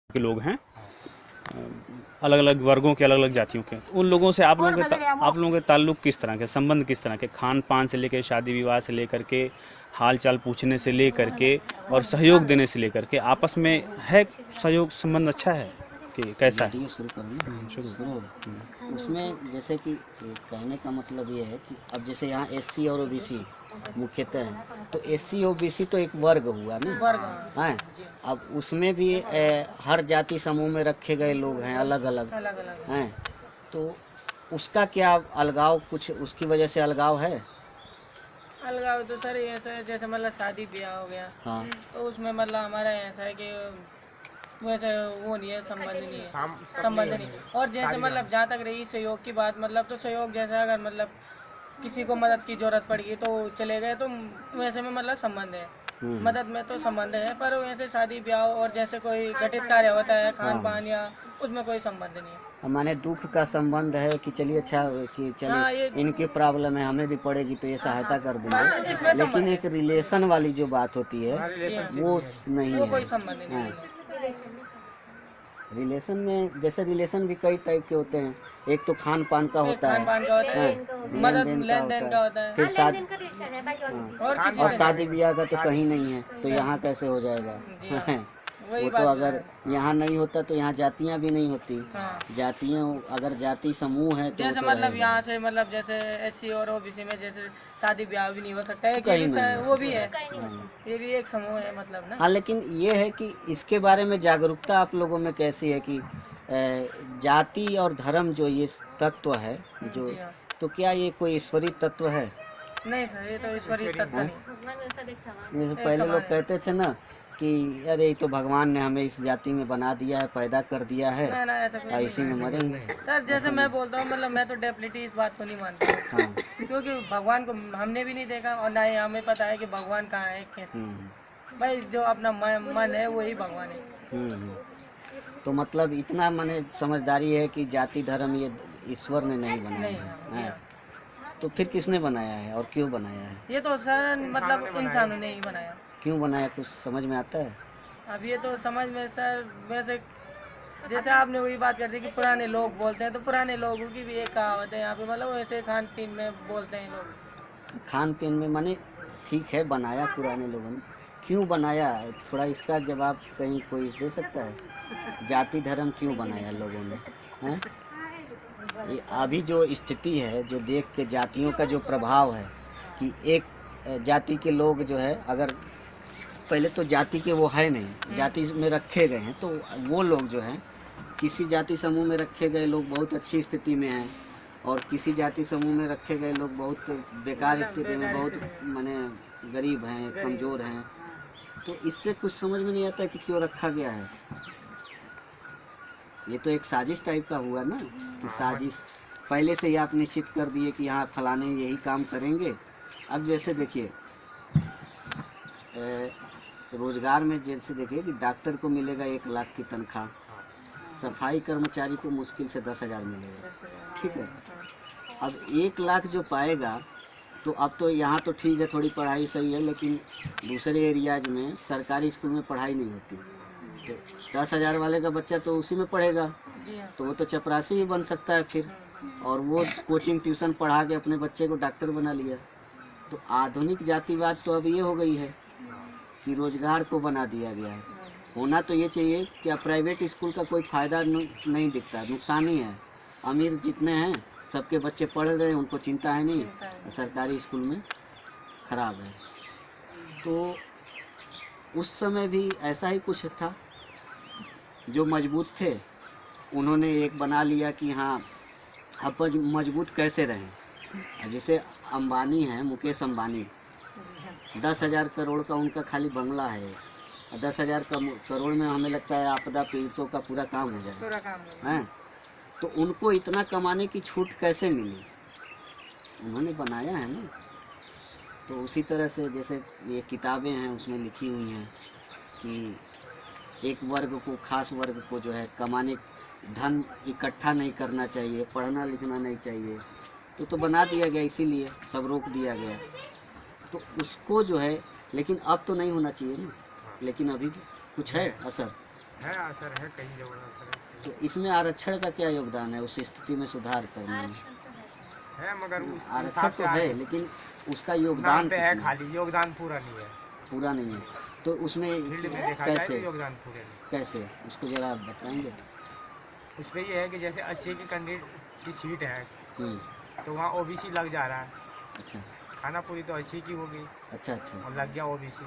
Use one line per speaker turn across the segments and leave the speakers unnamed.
के लोग हैं, अलग अलग वर्गों के, अलग अलग जातियों के, उन लोगों से आप लोगों के ताल्लुक़ किस तरह के, संबंध किस तरह के, खान पान से लेकर शादी विवाह से लेकर के, हाल चाल पूछने से लेकर के और सहयोग देने से लेकर के, आपस में है सहयोग संबंध अच्छा है कि कैसा है?
शुरू करूँ शुरू उसमें जैसे कि कहने का मतलब ये है कि अब जैसे यहाँ एससी और ओबीसी मुख्यतः है, तो एससी ओबीसी तो एक वर्ग हुआ ना, हैं। अब उसमें भी हर जाति समूह में रखे गए लोग हैं, अलग अलग हैं, तो उसका क्या अलगाव, कुछ उसकी वजह से अलगाव है?
अलगाव तो सर ऐसा है जैसे मतलब शादी ब्याह हो गया, हाँ, तो उसमें मतलब हमारा ऐसा है कि वैसे वो नहीं है, संबंध नहीं। और जैसे मतलब जहाँ तक रही सहयोग की बात, मतलब तो सहयोग जैसे अगर मतलब किसी को मदद की जरूरत पड़ेगी तो चले गए, तो वैसे में मतलब संबंध है, मदद में तो संबंध है, पर वैसे शादी ब्याह और जैसे कोई घटित कार्य होता है, खान पान या उसमें कोई संबंध नहीं है।
माने दुख का संबंध है कि चलिए अच्छा कि चलिए, हाँ, इनकी प्रॉब्लम है, हमें भी पड़ेगी तो ये सहायता कर देंगे, लेकिन एक रिलेशन वाली जो बात होती है वो नहीं है,
कोई संबंध नहीं।
रिलेशन में जैसे रिलेशन भी कई टाइप के होते हैं, एक तो खान पान का होता है, लेन देन का होता है, फिर शादी और शादी ब्याह का तो कहीं नहीं है, तो यहाँ कैसे हो जाएगा? वो तो अगर यहाँ नहीं होता तो यहाँ जातियाँ भी नहीं होती, जातियाँ अगर जाति समूह है तो
जैसे मतलब यहाँ से मतलब जैसे एससी और ओबीसी में जैसे शादी ब्याह भी नहीं हो सकता है, कहीं वो भी है, ये भी एक समूह है मतलब ना।
हाँ, लेकिन ये है कि इसके बारे में जागरूकता आप लोगों में कैसी है कि जाति और धर्म जो ये तत्व है जो, तो क्या ये कोई ईश्वरीय तत्व है?
नहीं सर, ये तो ईश्वरीय तत्व नहीं।
पहले लोग कहते थे ना कि अरे ये तो भगवान ने हमें इस जाति में बना दिया है, पैदा कर दिया है,
ना ऐसा कुछ
इसी में मरेंगे।
सर जैसे मैं बोलता हूँ, मतलब मैं तो डेफिनेटली इस बात को नहीं मानता, हाँ, क्योंकि भगवान को हमने भी नहीं देखा और ना ही हमें पता है कि भगवान कहाँ है, कैसे। भाई जो अपना मन है वही भगवान है।
तो मतलब इतना माने समझदारी है कि जाति धर्म ये ईश्वर ने नहीं बनाया है, तो फिर किसने बनाया है और क्यों बनाया है?
ये तो सर मतलब इंसानों ने ही बनाया।
क्यों बनाया, कुछ समझ में आता है?
अब ये तो समझ में सर, वैसे जैसे आपने वही बात कर दी कि पुराने लोग बोलते हैं, तो पुराने लोगों की भी एक कहावत है यहाँ पे, मतलब वैसे खान पीन में बोलते हैं लोग।
खान पीन में माने ठीक है, बनाया पुराने लोगों ने, क्यों बनाया, थोड़ा इसका जवाब कहीं कोई दे सकता है? जाति धर्म क्यों बनाया लोगों ने, हैं? ये अभी जो स्थिति है, जो देख के जातियों का जो प्रभाव है कि एक जाति के लोग जो है, अगर पहले तो जाति के वो है नहीं, जाति में रखे गए हैं, तो वो लोग जो हैं किसी जाति समूह में रखे गए लोग बहुत अच्छी स्थिति में हैं, और किसी जाति समूह में रखे गए लोग बहुत बेकार स्थिति में, बहुत माने गरीब हैं, कमज़ोर हैं, तो इससे कुछ समझ में नहीं आता कि क्यों रखा गया है। ये तो एक साजिश टाइप का हुआ ना, कि साजिश पहले से ही आप निश्चित कर दिए कि यहाँ फलाने यही काम करेंगे। अब जैसे देखिए रोजगार में, जैसे देखिए कि डॉक्टर को मिलेगा 1 लाख की तनख्वाह, सफाई कर्मचारी को मुश्किल से 10,000 मिलेगा, ठीक है। अब 1 लाख जो पाएगा, तो अब तो यहाँ तो ठीक है थोड़ी पढ़ाई सही है, लेकिन दूसरे एरियाज में सरकारी स्कूल में पढ़ाई नहीं होती, तो 10,000 वाले का बच्चा तो उसी में पढ़ेगा, तो वो तो चपरासी भी बन सकता है फिर, और वो कोचिंग ट्यूशन पढ़ा के अपने बच्चे को डॉक्टर बना लिया। तो आधुनिक जातिवाद तो अब ये हो गई है कि रोजगार को बना दिया गया है। होना तो ये चाहिए कि प्राइवेट स्कूल का कोई फ़ायदा नहीं दिखता, नुकसान ही है। अमीर जितने हैं सबके बच्चे पढ़ रहे हैं, उनको चिंता है नहीं, सरकारी स्कूल में ख़राब है। तो उस समय भी ऐसा ही कुछ था, जो मजबूत थे उन्होंने एक बना लिया कि हाँ अपन मजबूत कैसे रहें। जैसे अंबानी हैं, मुकेश अंबानी, 10,000 करोड़ का उनका खाली बंगला है, 10,000 करोड़ में हमें लगता है आपदा पीड़ितों का पूरा काम हो जाए, हैं? तो उनको इतना कमाने की छूट कैसे मिली? उन्होंने बनाया है ना। तो उसी तरह से जैसे ये किताबें हैं उसमें लिखी हुई हैं कि एक वर्ग को, खास वर्ग को जो है कमाने, धन इकट्ठा नहीं करना चाहिए, पढ़ना लिखना नहीं चाहिए, तो बना दिया गया, इसीलिए सब रोक दिया गया। तो उसको जो है, लेकिन अब तो नहीं होना चाहिए ना, लेकिन अभी कुछ है असर।
है, असर है, कई जगह असर है।
तो इसमें आरक्षण का क्या योगदान है उस स्थिति में सुधार करने में?
है मगर उस
आरक्षण
हिसाब
तो
से
है, लेकिन उसका
नाम
योगदान
पे है,
कितना है?
खाली योगदान पूरा नहीं है।
पूरा नहीं है। तो उसमें
फील्ड में देखा जाए तो
कैसे
योगदान पूरे नहीं।
कैसे उसको जरा आप बताएंगे?
उस पे ये है कि जैसे 80 की कैंडिडेट की सीट है
हम्म,
तो वहाँ ओबीसी लग जा रहा है।
अच्छा
खाना पूरी तो 80 की होगी
अच्छा अच्छा।
और लग गया ओबीसी।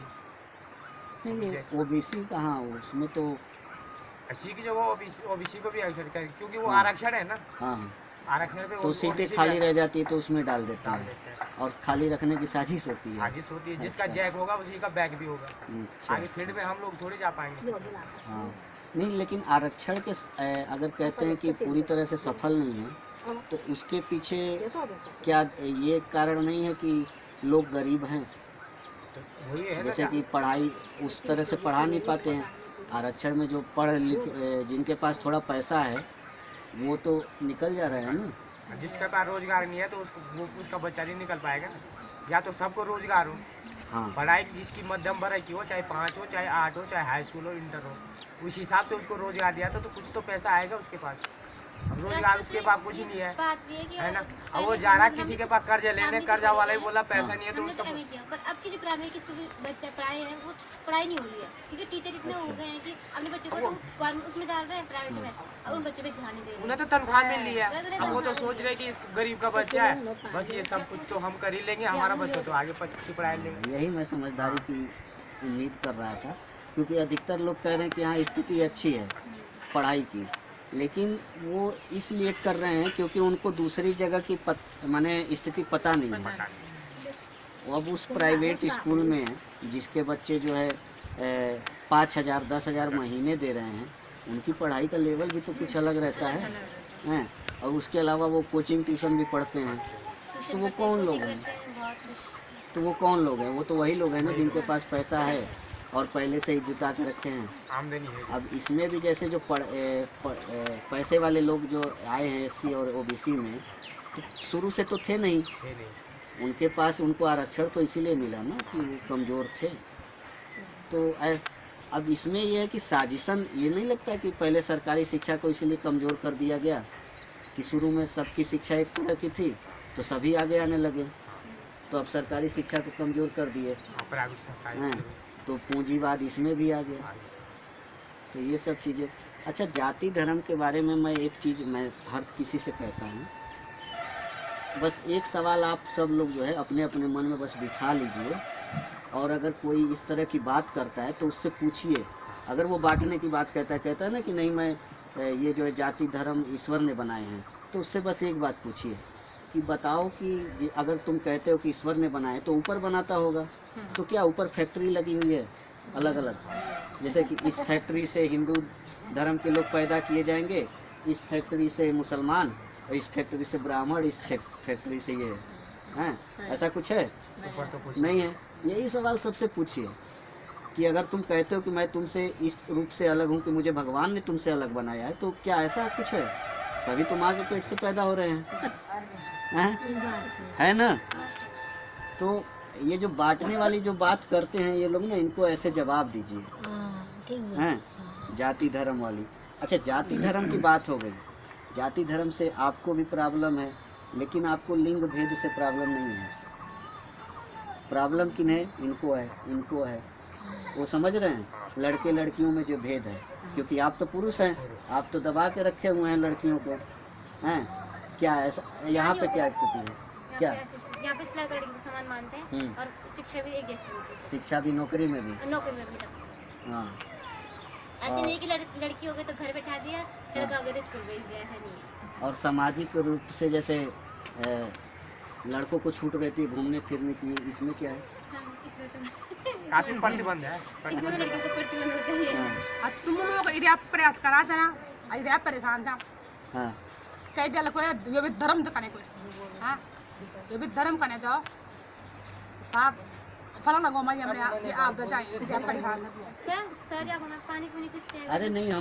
नहीं ओबीसी कहाँ, उसमें तो
80 की जगह ओबीसी को भी आरक्षण कर, क्योंकि वो
हाँ।
आरक्षण है ना,
हाँ हाँ,
आरक्षण पे
तो सीटें
OBC
खाली
रहता
रह जाती है तो उसमें डाल देते
डाल
हैं
देते हैं।
और खाली रखने की साजिश होती है।
साजिश होती है, जिसका
अच्छा।
जैक होगा उसी का बैक भी होगा।
अच्छा
आगे फील्ड में हम लोग थोड़ी जा पाएंगे।
हाँ, नहीं लेकिन आरक्षण के अगर कहते हैं कि पूरी तरह से सफल नहीं है तो उसके पीछे क्या ये कारण नहीं है कि लोग गरीब हैं,
तो वही है ना,
जैसे कि पढ़ाई उस तरह से पढ़ा नहीं पाते हैं? आरक्षण में जो पढ़ लिख जिनके पास थोड़ा पैसा है वो तो निकल जा रहे हैं ना।
जिसके पास रोजगार नहीं है तो उसका बच्चा नहीं निकल पाएगा ना। या तो सबको रोजगार हो,
हाँ
पढ़ाई जिसकी मध्यम वर्ग की हो, चाहे 5 हो, चाहे 8 हो, चाहे हाई स्कूल हो, इंटर हो, उस हिसाब से उसको रोजगार दिया तो कुछ तो पैसा आएगा उसके पास। अब रोजगार उसके पास कुछ नहीं है ना। अब वो जा रहा किसी के पास कर्ज लेने, कर्जा वाला ही बोला पैसा नहीं है तो उसका
पर अब की जो प्राइमरी स्कूल में बच्चे पढ़ाई है वो पढ़ाई नहीं हो रही है, क्योंकि टीचर इतने हो गए हैं कि अपने बच्चों को तो उसमें डाल रहे हैं प्राइवेट में, और उन बच्चों पे ध्यान नहीं दे रहे।
उन्हें तो तनख्वाह मिल रही है। अब वो तो सोच रहे कि इस गरीब का बच्चा है, बस ये सब कुछ तो हम कर ही लेंगे, हमारा बच्चा तो आगे अच्छी पढ़ाई लेंगे।
यही मैं समझदारी की उम्मीद कर रहा था, क्योंकि अधिकतर लोग कह रहे हैं कि हाँ स्थिति अच्छी है पढ़ाई की, लेकिन वो इसलिए कर रहे हैं क्योंकि उनको दूसरी जगह की माने स्थिति पता नहीं है। वो अब उस प्राइवेट स्कूल में जिसके बच्चे जो है 5,000 10,000 महीने दे रहे हैं, उनकी पढ़ाई का लेवल भी तो कुछ अलग रहता है हैं, और उसके अलावा वो कोचिंग ट्यूशन भी पढ़ते हैं। तो वो कौन लोग हैं? तो वो कौन लोग हैं? वो तो वही लोग हैं ना जिनके पास पैसा है और पहले से ही जुटा के रखे हैं।
आमदनी है।
अब इसमें भी जैसे जो पैसे वाले लोग जो आए हैं SC और OBC में, तो शुरू से तो थे नहीं उनके पास, उनको आरक्षण तो इसीलिए मिला ना कि वो कमज़ोर थे। तो अब इसमें ये है कि साजिशन, ये नहीं लगता कि पहले सरकारी शिक्षा को इसलिए कमज़ोर कर दिया गया कि शुरू में सबकी शिक्षा एक तरह की थी तो सभी आगे आने लगे, तो अब सरकारी शिक्षा को कमज़ोर कर दिए हैं, तो पूंजीवाद इसमें भी आ गया। तो ये सब चीज़ें। अच्छा, जाति धर्म के बारे में मैं एक चीज़ मैं हर किसी से कहता हूँ, बस एक सवाल आप सब लोग जो है अपने अपने मन में बस बिठा लीजिए, और अगर कोई इस तरह की बात करता है तो उससे पूछिए। अगर वो बांटने की बात कहता है ना कि नहीं मैं ये जो है जाति धर्म ईश्वर ने बनाए हैं, तो उससे बस एक बात पूछिए कि बताओ कि अगर तुम कहते हो कि ईश्वर ने बनाए तो ऊपर बनाता होगा, तो क्या ऊपर फैक्ट्री लगी हुई है अलग अलग? जैसे कि इस फैक्ट्री से हिंदू धर्म के लोग पैदा किए जाएंगे, इस फैक्ट्री से मुसलमान, और इस फैक्ट्री से ब्राह्मण, इस फैक्ट्री से ये हैं, ऐसा कुछ है? नहीं है। यही सवाल सबसे पूछिए कि अगर तुम कहते हो कि मैं तुमसे इस रूप से अलग हूँ कि मुझे भगवान ने तुमसे अलग बनाया है, तो क्या ऐसा कुछ है? सभी तुम आगे पेट से पैदा हो रहे हैं, है ना? तो ये जो बांटने वाली जो बात करते हैं ये लोग ना, इनको ऐसे जवाब दीजिए हैं, जाति धर्म वाली। अच्छा, जाति धर्म की बात हो गई, जाति धर्म से आपको भी प्रॉब्लम है, लेकिन आपको लिंग भेद से प्रॉब्लम नहीं है। प्रॉब्लम किन्हें? इनको है, इनको है। वो समझ रहे हैं लड़के लड़कियों में जो भेद है, क्योंकि आप तो पुरुष हैं, आप तो दबा के रखे हुए हैं लड़कियों को, हैं? क्या ऐसा यहाँ पे क्या स्थिति है? क्या
यहाँ पे लड़का लड़की को समान मानते हैं, और शिक्षा भी एक जैसी होती है।
शिक्षा भी, नौकरी में भी,
नौकरी में भी।
हाँ।
ऐसे नहीं कि लड़की हो गई तो घर बैठा दिया, लड़का हो गया तो स्कूल भेज दिया, ऐसा नहीं।
और सामाजिक रूप से जैसे लड़कों को छूट रहती है घूमने फिरने की, इसमें क्या है?
काफी प्रतिबंध है।
इसमें तो लड़कियों को प्रतिबंध होता ही है।
तुम लोग इधर प्रयास करा था ना, इधर परेशान था,
हाँ।
कई जल को ये भी धर्म तो करने को, हाँ ये भी धर्म करने दो साहब, फला लगो मैं ये आप जाए परेशान।
सर आप हमें पानी कुछ चाहिए?
अरे नहीं, हम